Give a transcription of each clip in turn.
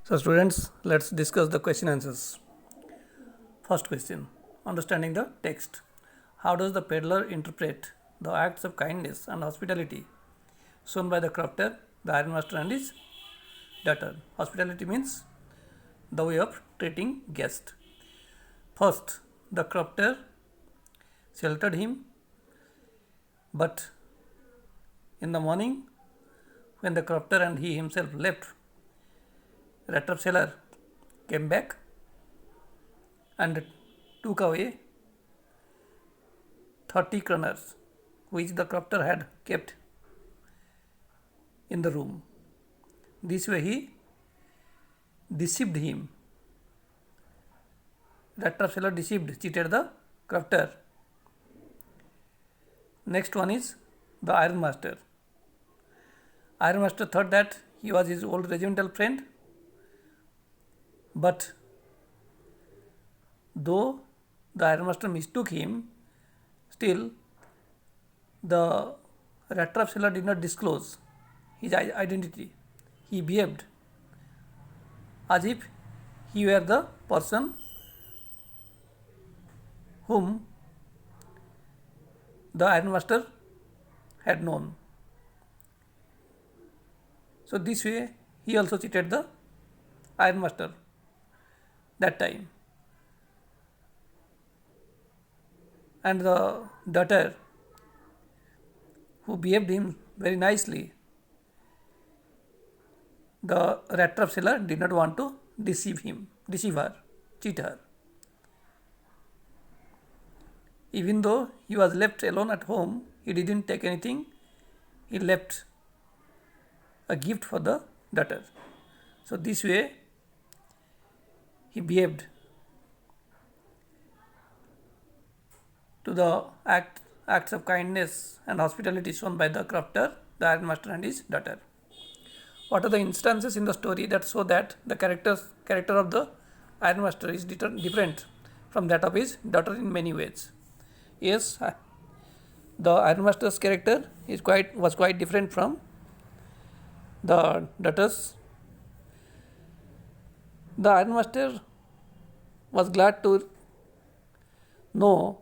So students, let's discuss the question answers. First question, understanding the text. How does the peddler interpret the acts of kindness and hospitality shown by the crofter, the ironmaster and his daughter? Hospitality means the way of treating guest. First, the crofter sheltered him, but in the morning when the crofter and he himself left, Rattrap seller came back and took away 30 kroners which the crofter had kept in the room. This way he deceived him. Rattrap seller deceived, cheated the crofter. Next one is the ironmaster. Ironmaster thought that he was his old regimental friend, but though the ironmaster mistook him, still the Rattrap seller did not disclose his identity. He behaved as if he were the person whom the ironmaster had known. So this way he also cheated the ironmaster that time. And the daughter, who behaved him very nicely, the Rattrap seller did not want to deceive her, cheat her. Even though he was left alone at home, he didn't take anything. He left a gift for the daughter. So this way he behaved to the acts of kindness and hospitality shown by the crofter, the ironmaster and his daughter. What are the instances in the story that show that the character of the ironmaster is different from that of his daughter in many ways? Yes, the ironmaster's character was quite different from the daughter's. The ironmaster was glad to know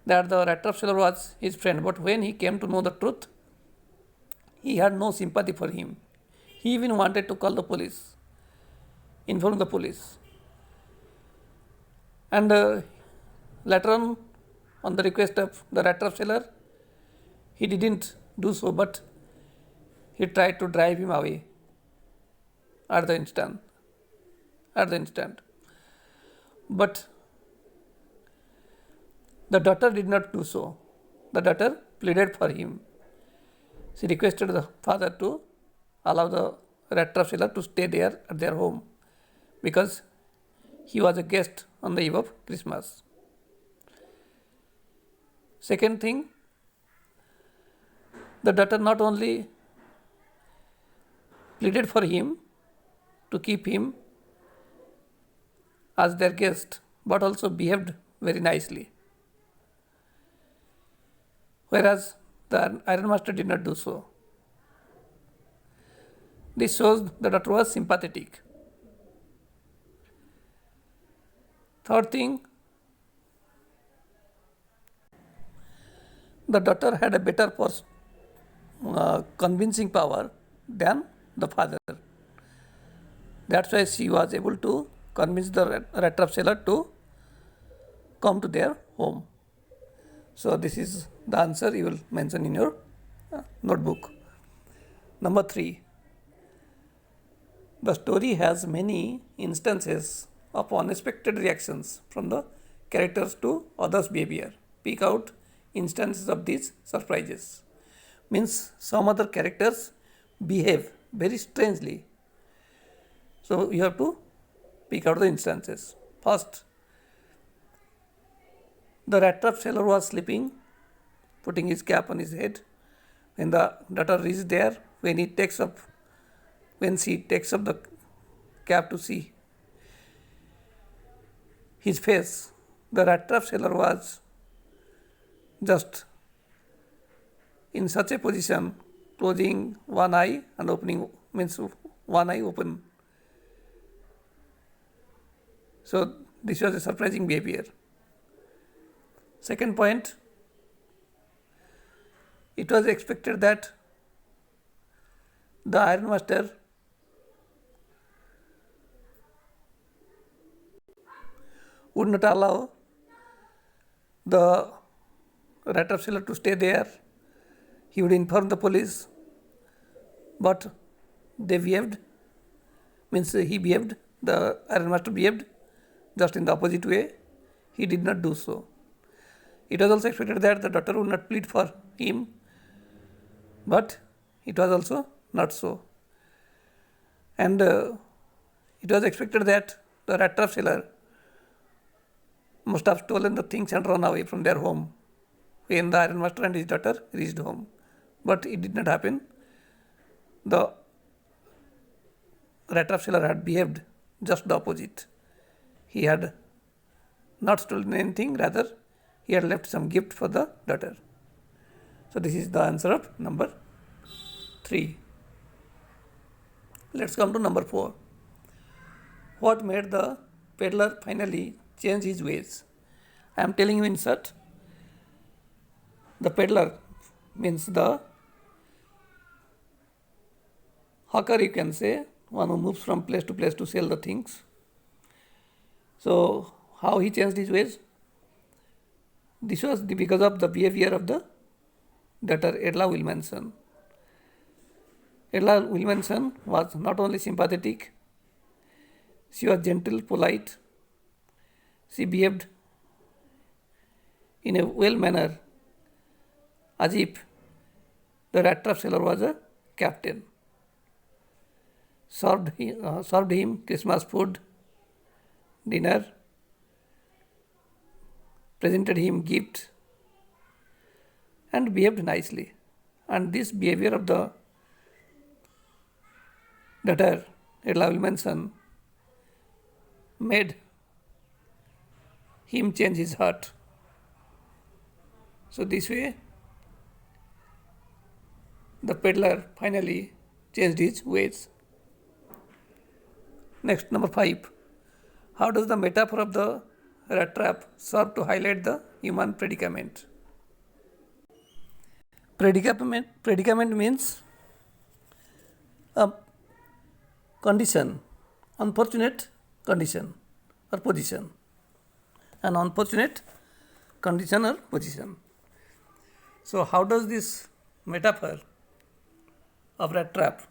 that the Rattrap seller was his friend, but when he came to know the truth, he had no sympathy for him. He even wanted to call the police, inform the police. And later on the request of the Rattrap seller, he didn't do so, but he tried to drive him away at the instant. But the daughter did not do so. The daughter pleaded for him. She requested the father to allow the Rattrap seller to stay there at their home because he was a guest on the eve of Christmas. Second thing, the daughter not only pleaded for him to keep him as their guest, but also behaved very nicely. Whereas the ironmaster did not do so. This shows the daughter was sympathetic. Third thing, the daughter had a better convincing power than the father. That's why she was able to convince the Rattrap seller to come to their home. So this is the answer you will mention in your notebook. Number 3. The story has many instances of unexpected reactions from the characters to others' behavior. Pick out instances of these surprises. Means some other characters behave very strangely. So you have to pick out the instances. First, the Rattrap seller was sleeping, putting his cap on his head. When the daughter reached there, when she takes up the cap to see his face, the Rattrap seller was just in such a position, closing one eye and opening, means one eye open, So this was a surprising behavior. Second point, it was expected that the ironmaster would not allow the rat trap seller to stay there. He would inform the police, but they behaved, the ironmaster behaved just in the opposite way. He did not do so. It was also expected that the daughter would not plead for him, but it was also not so. And it was expected that the rat trap seller must have stolen the things and run away from their home when the ironmaster and his daughter reached home. But it did not happen. The rat trap seller had behaved just the opposite. He had not stolen anything, rather he had left some gift for the daughter. So this is the answer of number 3. Let's come to number 4. What made the peddler finally change his ways? I am telling you in short. The peddler means the hawker, you can say, one who moves from place to place to sell the things. So how he changed his ways? This was because of the behavior of the daughter Edla Wilmanson. Edla Wilmanson was not only sympathetic, she was gentle, polite. She behaved in a well manner, as if the rat trap seller was a captain. Served him Christmas food, dinner, presented him gifts, and behaved nicely. And this behavior of the daughter Edla Wilmanson made him change his heart. So this way, the peddler finally changed his ways. Next, number 5. How does the metaphor of the rat trap serve to highlight the human predicament? Predicament means a condition, unfortunate condition or position. An unfortunate condition or position. So how does this metaphor of rat trap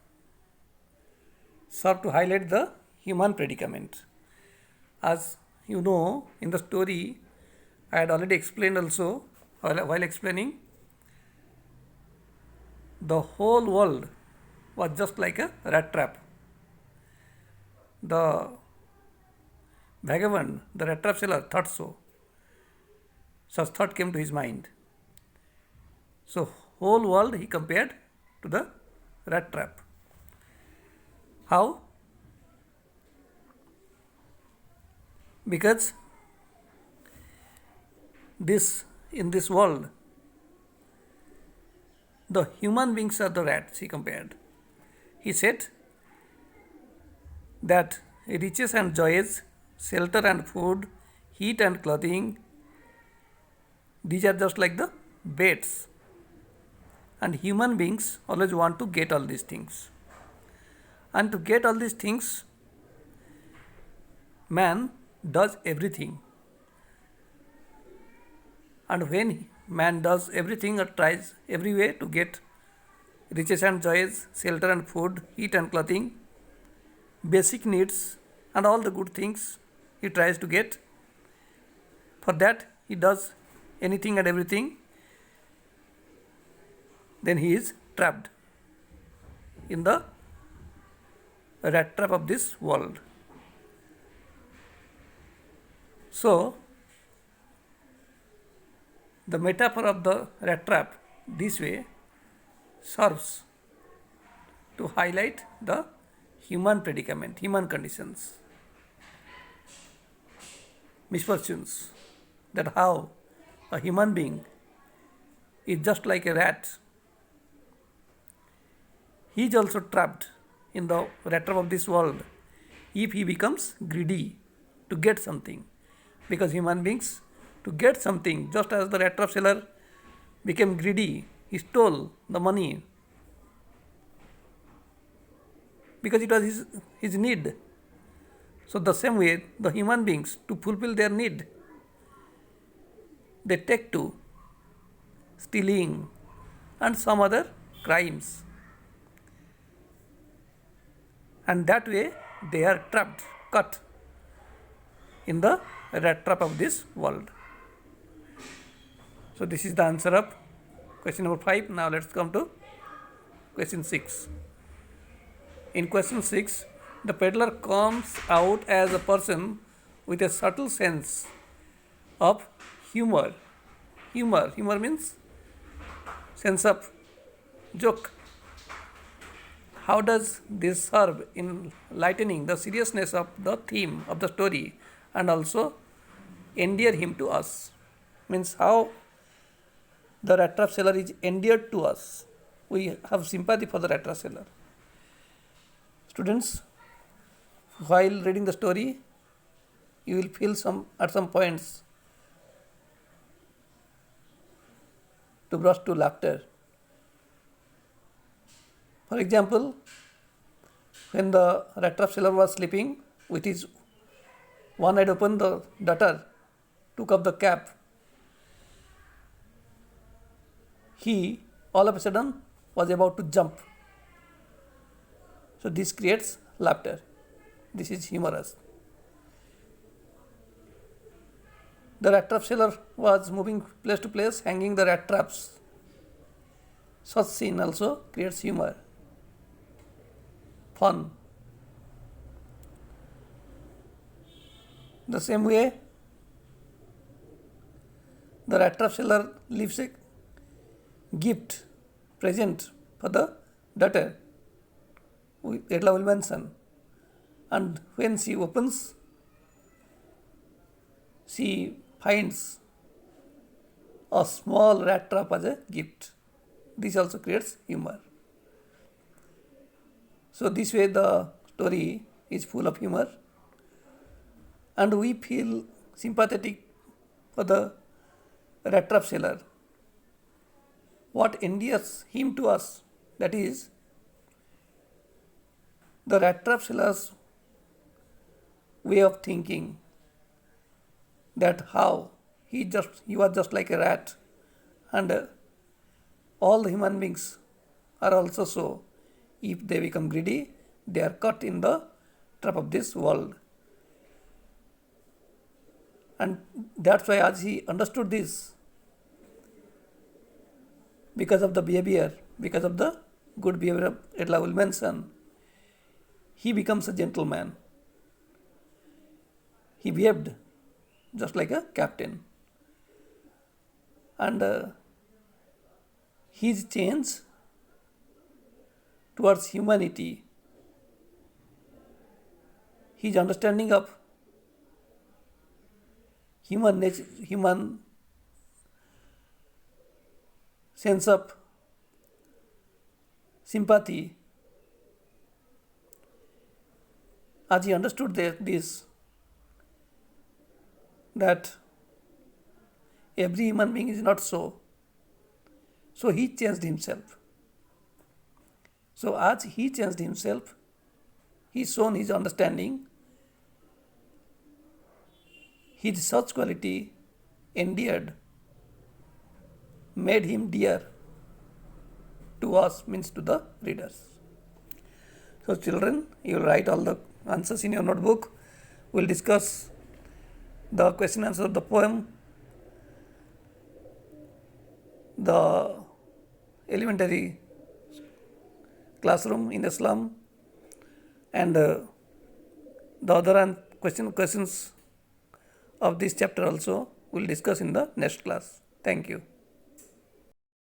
serve to highlight the human predicament? As you know, in the story, I had already explained also, while explaining, the whole world was just like a rat trap. The vagabond, the rat trap seller, thought so. Such thought came to his mind. So whole world he compared to the rat trap. How? Because in this world, the human beings are the rats, he compared. He said that riches and joys, shelter and food, heat and clothing, these are just like the baits. And human beings always want to get all these things. And to get all these things, man does everything. And when man does everything or tries every way to get riches and joys, shelter and food, heat and clothing, basic needs and all the good things he tries to get, for that he does anything and everything, then he is trapped in the rat trap of this world. So, the metaphor of the rat trap this way serves to highlight the human predicament, human conditions, misfortunes, that how a human being is just like a rat. He is also trapped in the rat trap of this world if he becomes greedy to get something. Because human beings, to get something, just as the rat trap seller became greedy, he stole the money because it was his need. So, the same way, the human beings, to fulfill their need, they take to stealing and some other crimes. And that way, they are trapped, caught in the rat trap of this world. So, this is the answer of question number 5. Now, let's come to question 6. In question 6, the peddler comes out as a person with a subtle sense of humor. Humor means sense of joke. How does this serve in lightening the seriousness of the theme of the story and also endear him to us? Means how the rat trap seller is endeared to us. We have sympathy for the rat trap seller. Students, while reading the story, you will feel at some points to burst to laughter. For example, when the rat trap seller was sleeping with his one eyed open, the daughter took up the cap. He all of a sudden was about to jump. So this creates laughter. This is humorous. The rat trap seller was moving place to place, hanging the rat traps. Such scene also creates humor, fun. The same way, the rat trap seller leaves a gift, present for the daughter, Edla Wilmanson, and when she opens, she finds a small rat trap as a gift. This also creates humor. So this way the story is full of humor, and we feel sympathetic for the rat trap seller. What endears him to us, that is, the rat trap seller's way of thinking, that how he was just like a rat, and all the human beings are also so. If they become greedy, they are caught in the trap of this world. And that's why, as he understood this, because of the behavior, because of the good behavior of Edla Wilmanson, he becomes a gentleman. He behaved just like a captain. And his change towards humanity, his understanding of human nature, human sense of sympathy, as he understood that every human being is not so he changed himself. So as he changed himself, he shown his understanding, his such quality endeared, made him dear to us, means to the readers. So children, you will write all the answers in your notebook. We will discuss the question answer of the poem, the elementary classroom in the slum, and the other questions of this chapter also we will discuss in the next class. Thank you.